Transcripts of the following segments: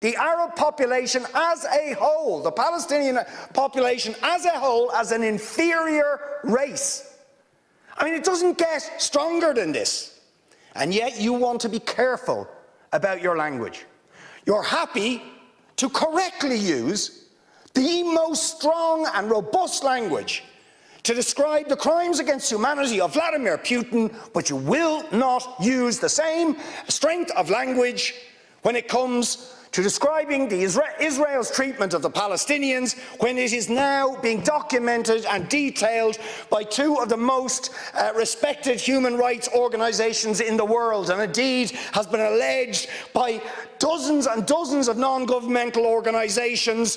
the Arab population as a whole, the Palestinian population as a whole, as an inferior race. I mean, it doesn't get stronger than this. And yet you want to be careful about your language. You're happy to correctly use the most strong and robust language to describe the crimes against humanity of Vladimir Putin, but you will not use the same strength of language when it comes to describing Israel's treatment of the Palestinians, when it is now being documented and detailed by two of the most respected human rights organisations in the world, and indeed has been alleged by dozens and dozens of non-governmental organisations,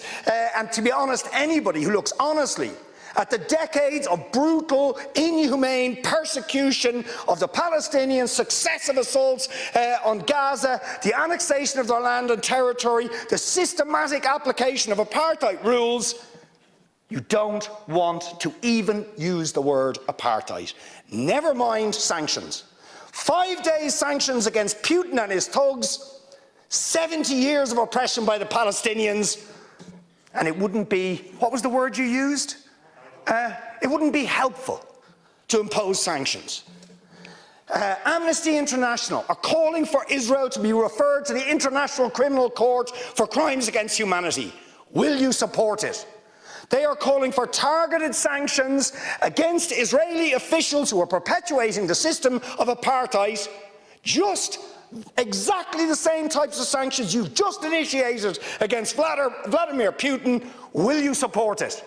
and to be honest, anybody who looks honestly at the decades of brutal, inhumane persecution of the Palestinians, successive assaults on Gaza, the annexation of their land and territory, the systematic application of apartheid rules, you don't want to even use the word apartheid. Never mind sanctions. 5 days sanctions against Putin and his thugs, 70 years of oppression by the Palestinians, and it wouldn't be, what was the word you used? It wouldn't be helpful to impose sanctions. Amnesty International are calling for Israel to be referred to the International Criminal Court for crimes against humanity. Will you support it? They are calling for targeted sanctions against Israeli officials who are perpetuating the system of apartheid, just exactly the same types of sanctions you've just initiated against Vladimir Putin. Will you support it?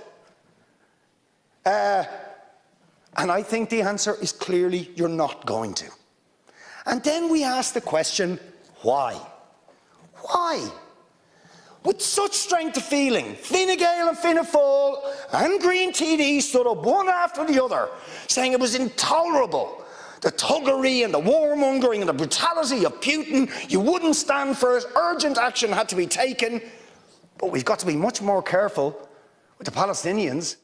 And I think the answer is clearly you're not going to. And then we ask the question, why? Why? With such strength of feeling, Fine Gael and Fianna Fáil and Green TD stood up one after the other, saying it was intolerable, the thuggery and the warmongering and the brutality of Putin. You wouldn't stand for it. Urgent action had to be taken. But we've got to be much more careful with the Palestinians.